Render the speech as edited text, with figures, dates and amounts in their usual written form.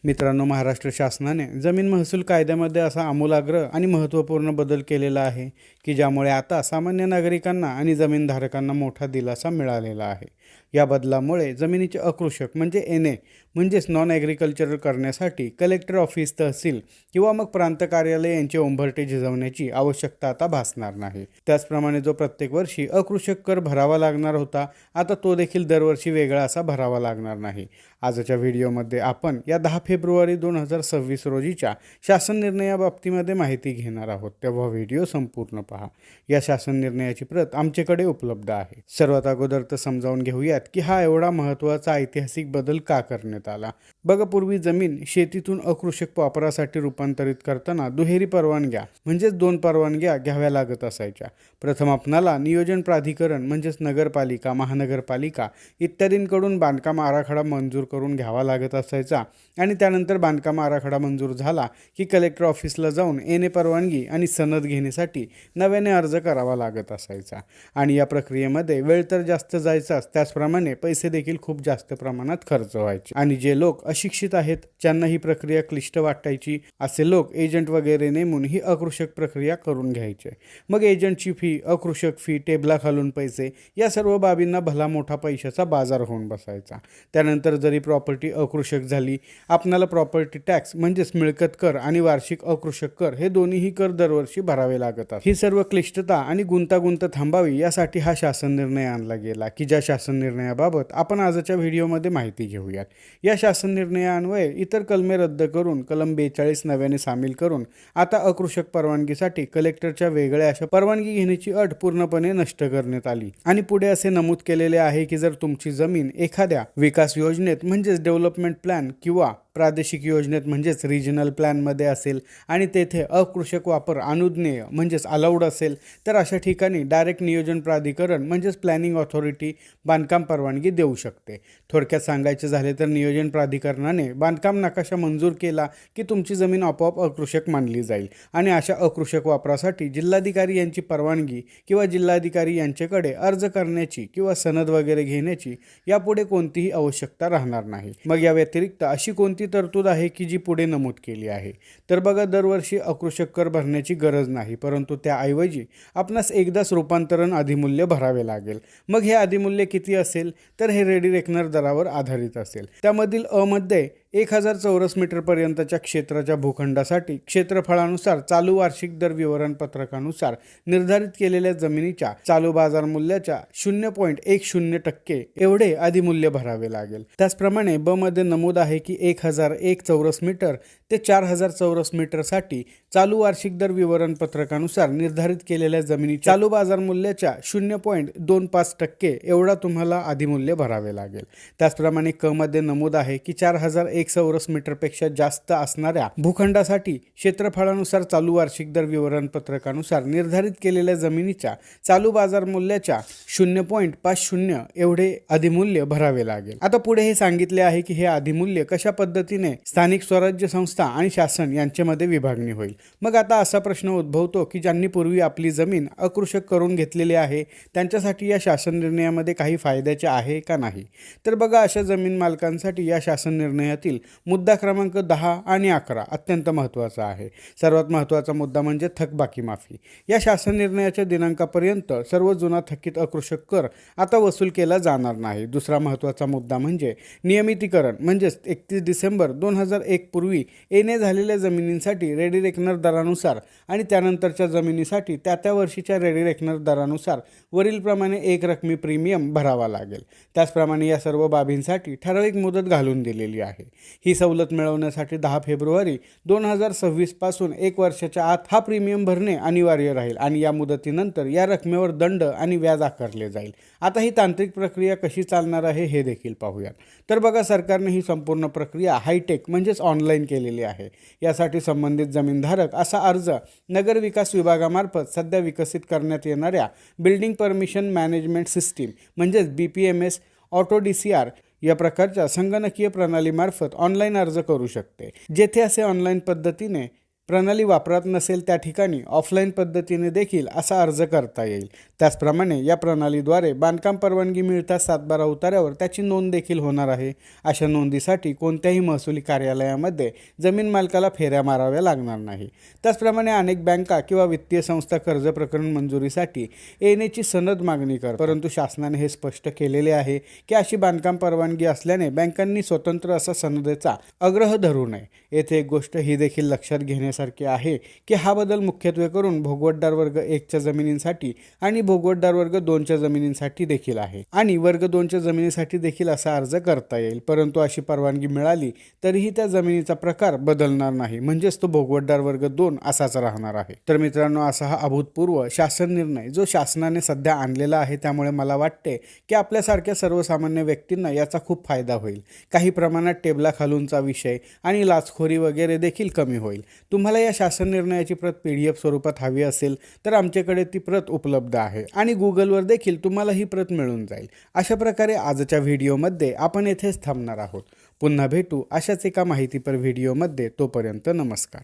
मित्रांनो, महाराष्ट्र शासनाने जमीन महसूल कायद्यामध्ये असा आमूलाग्र आणि महत्त्वपूर्ण बदल केलेला आहे की ज्यामुळे आता सामान्य नागरिकांना आणि जमीनधारकांना मोठा दिलासा मिळालेला आहे। या बदलामुळे जमिनीचे अकृषक म्हणजे एनए म्हणजेच नॉन ॲग्रिकल्चरल करण्यासाठी कलेक्टर ऑफिस, तहसील किंवा मग प्रांत कार्यालय यांचे उंबरठे झिजवण्याची आवश्यकता आता भासणार नाही। त्याचप्रमाणे जो प्रत्येक वर्षी अकृषक कर भरावा लागणार होता, आता तो देखील दरवर्षी वेगळा असा भरावा लागणार नाही। आजच्या व्हिडिओमध्ये आपण या 10 फेब्रुवारी 2026 रोजीच्या शासन निर्णयाबाबतीमध्ये माहिती घेणार आहोत, तेव्हा व्हिडिओ संपूर्ण पहा। या शासन निर्णयाची प्रत आमच्याकडे उपलब्ध आहे। सर्वात अगोदर तर समजावून घेऊयात की हा एवढा महत्त्वाचा ऐतिहासिक बदल का करण्यात आला। बघा, पूर्वी जमीन शेतीतून अकृषक वापरासाठी रूपांतरित करताना दुहेरी परवानग्या म्हणजेच 2 परवानग्या घ्याव्या लागत असायच्या। प्रथम आपणाला नियोजन प्राधिकरण म्हणजेच नगरपालिका, महानगरपालिका इत्यादींकडून बांधकाम आराखडा मंजूर करून घ्यावा लागत असायचा आणि त्यानंतर बांधकाम आराखडा मंजूर झाला की कलेक्टर ऑफिसला जाऊन एनए परवानगी आणि सनद घेण्यासाठी नव्याने अर्ज करावा लागत असायचा आणि या प्रक्रियेमध्ये वेळ तर जास्त जायचाच, त्याचप्रमाणे पैसे देखील खूप जास्त प्रमाणात खर्च व्हायचे आणि जे लोक अशिक्षित आहेत, ज्यांना ही प्रक्रिया क्लिष्ट वाटायची, असे लोक एजंट वगैरे नेमून ही अकृषक प्रक्रिया करून घ्यायचे। मग एजंटची फी, अकृषक फी, टेबलाखालून पैसे, या सर्व बाबींना भला मोठा पैशाचा बाजार होऊन बसायचा। त्यानंतर जरी प्रॉपर्टी अकृषक झाली, आपणाला प्रॉपर्टी टॅक्स म्हणजेच मिळकत कर आणि वार्षिक अकृषक कर हे दोन्हीही कर दरवर्षी भरावे लागत असतात। ही सर्व क्लिष्टता आणि गुंतागुंत थांबावी यासाठी हा शासन निर्णय आणला गेला की ज्या शासन निर्णयाबाबत आपण आजच्या व्हिडिओमध्ये माहिती घेऊयात। या शासन निर्णयान्वये इतर कलमे रद्द करून कलम 42 नव्याने सामील करून आता अकृषक परवानगीसाठी कलेक्टरच्या वेगळ्या अशा परवानगी घेण्याची अट पूर्णपणे नष्ट करण्यात आली आणि पुढे असे नमूद केलेले आहे की जर तुमची जमीन एखाद्या विकास योजनेत म्हणजेच डेव्हलपमेंट प्लॅन किंवा प्रादेशिक योजनेत म्हणजेच रिजनल प्लॅनमध्ये असेल आणि तेथे अकृषक वापर अनुज्ञेय म्हणजेच अलाउड असेल, तर अशा ठिकाणी डायरेक्ट नियोजन प्राधिकरण म्हणजेच प्लॅनिंग ऑथॉरिटी बांधकाम परवानगी देऊ शकते। थोडक्यात सांगायचे झाले तर नियोजन प्राधिकरणाने बांधकाम नकाशा मंजूर केला की तुमची जमीन आपोआप अकृषक मानली जाईल आणि अशा अकृषक वापरासाठी जिल्हाधिकारी यांची परवानगी किंवा जिल्हाधिकारी यांच्याकडे अर्ज करण्याची किंवा सनद वगैरे घेण्याची यापुढे कोणतीही आवश्यकता राहणार नाही। मग या व्यतिरिक्त अशी कोणती तरतूद आहे की जी पुढे नमूद केली आहे, तर बघा, दरवर्षी अकृषक कर भरण्याची गरज नाही, परंतु त्याऐवजी आपणास एकदाच रूपांतरण अधिमूल्य भरावे लागेल। मग हे अधिमूल्य किती असेल, तर हे रेडी रेकनर दरावर आधारित असेल। त्यामधील अ मध्ये 1000 चौरस मीटर पर्यंतच्या क्षेत्राच्या भूखंडासाठी क्षेत्रफळानुसार चालू वार्षिक दर विवरणपत्रकानुसार निर्धारित केलेल्या जमिनीच्या चालू बाजार मूल्याच्या 0.10% एवढे अधिमूल्य भरावे लागेल। त्याचप्रमाणे ब मध्ये नमूद आहे की 1001 चौरस मीटर ते 4000 चौरस मीटरसाठी चालू वार्षिक दर विवरणपत्रकानुसार निर्धारित केलेल्या जमिनीच्या चालू बाजार मूल्याच्या 0.25% एवढा तुम्हाला अधिमूल्य भरावे लागेल। त्याचप्रमाणे क मध्ये नमूद आहे की 4001 चौरस मीटरपेक्षा जास्त असणाऱ्या भूखंडासाठी क्षेत्रफळानुसार चालू वार्षिक दर विवरणपत्रकानुसार निर्धारित केलेल्या जमिनीच्या चालू बाजार मूल्याच्या 0.50 एवढे अधिमूल्य भरावे लागेल। आता पुढे हे सांगितले आहे की हे अधिमूल्य कशा पद्धतीने स्थानिक स्वराज्य संस्था आणि शासन यांच्यामध्ये विभागणी होईल। मग आता असा प्रश्न उद्भवतो की ज्यांनी पूर्वी आपली जमीन अकृषक करून घेतलेली आहे, त्यांच्यासाठी या शासन निर्णयामध्ये काही फायद्याचे आहे का नाही, तर बघा, अशा जमीन मालकांसाठी या शासन निर्णयातील मुद्दा क्रमांक 10 आणि 11 अत्यंत महत्त्वाचा आहे। सर्वात महत्त्वाचा मुद्दा म्हणजे थकबाकी माफी। या शासन निर्णयाच्या दिनांकापर्यंत सर्व जुना थकीत अकृषक कर आता वसूल केला जाणार नाही। दुसरा महत्त्वाचा मुद्दा म्हणजे नियमितीकरण म्हणजेच 31 डिसेंबर 2001 पूर्वी एनए झालेल्या जमिनींसाठी रेडी रेकनर दरानुसार आणि त्यानंतरच्या जमिनीसाठी त्या वर्षीच्या रेडी रेकनर दरानुसार वरीलप्रमाणे एक रकमी प्रीमियम भरावा लागेल। त्याचप्रमाणे या सर्व बाबींसाठी ठराविक मुदत घालून दिलेली आहे। ही सवलत मिळवण्यासाठी 10 फेब्रुवारी 2026 पासून 1 वर्षाच्या आत हा प्रीमियम भरणे अनिवार्य राहील आणि या मुदतीनंतर या रकमेवर दंड आणि व्याज आकारले जाईल। आता ही तांत्रिक प्रक्रिया कशी चालणार आहे हे देखील पाहूयात। तर बघा, सरकारने ही संपूर्ण प्रक्रिया हायटेक म्हणजेच ऑनलाईन केलेली आहे। यासाठी संबंधित जमीनधारक असा अर्ज नगर विकास विभागामार्फत सध्या विकसित करण्यात येणाऱ्या बिल्डिंग परमिशन मॅनेजमेंट सिस्टीम म्हणजेच BPMS ऑटो DCR या प्रकारच्या संगणकीय प्रणालीमार्फत ऑनलाईन अर्ज करू शकते, जेथे असे ऑनलाईन पद्धतीने प्रणाली वापरात नसेल त्या ठिकाणी ऑफलाईन पद्धतीने देखील असा अर्ज करता येईल. त्याचप्रमाणे या प्रणालीद्वारे बांधकाम परवानगी मिळताच सातबारा उतार्यावर त्याची नोंद देखील होणार आहे. अशा नोंदीसाठी कोणत्याही महसुली कार्यालयामध्ये जमीन मालकाला फेऱ्या माराव्या लागणार नाही. त्याचप्रमाणे अनेक बँका किंवा वित्तीय संस्था कर्ज प्रकरण मंजुरीसाठी येण्याची सनद मागणी करतात, परंतु शासनाने हे स्पष्ट केलेले आहे की अशी बांधकाम परवानगी असल्याने बँकांनी स्वतंत्र असा सनदेचा आग्रह धरू नये. येथे एक गोष्ट ही देखील लक्षात घेण्यासारखी आहे की हा बदल मुख्यत्वे करून भोगवतदार वर्ग 1च्या जमिनींसाठी आणि भोगवतदार वर्ग 2च्या जमिनींसाठी देखील आहे आणि वर्ग 2च्या जमिनीसाठी देखील असा अर्ज करता येईल. परंतु अशी परवानगी मिळाली तरीही त्या जमिनीचा प्रकार बदलणार नाही, म्हणजेच तो भोगवतदार वर्ग 2 असाच राहणार आहे. तर मित्रांनो, असा हा अभूतपूर्व शासन निर्णय जो शासनाने सध्या आणलेला आहे, त्यामुळे मला वाटते की आपल्यासारख्या सर्वसामान्य व्यक्तींना याचा खूप फायदा होईल. काही प्रमाणात टेबलाखालूनचा विषय आणि लाचखोरी वगैरे देखील कमी होईल. तुम्हाला या शासन निर्णयाची प्रत PDF स्वरूपात हवी असेल तर आमच्याकडे ती प्रत उपलब्ध आहे आणि गुगलवर देखील तुम्हाला ही प्रत मिळून जाईल. अशा प्रकारे आजच्या व्हिडिओमध्ये आपण येथेच थांबणार आहोत. पुन्हा भेटू अशाच एका माहितीपर व्हिडिओमध्ये. तोपर्यंत नमस्कार.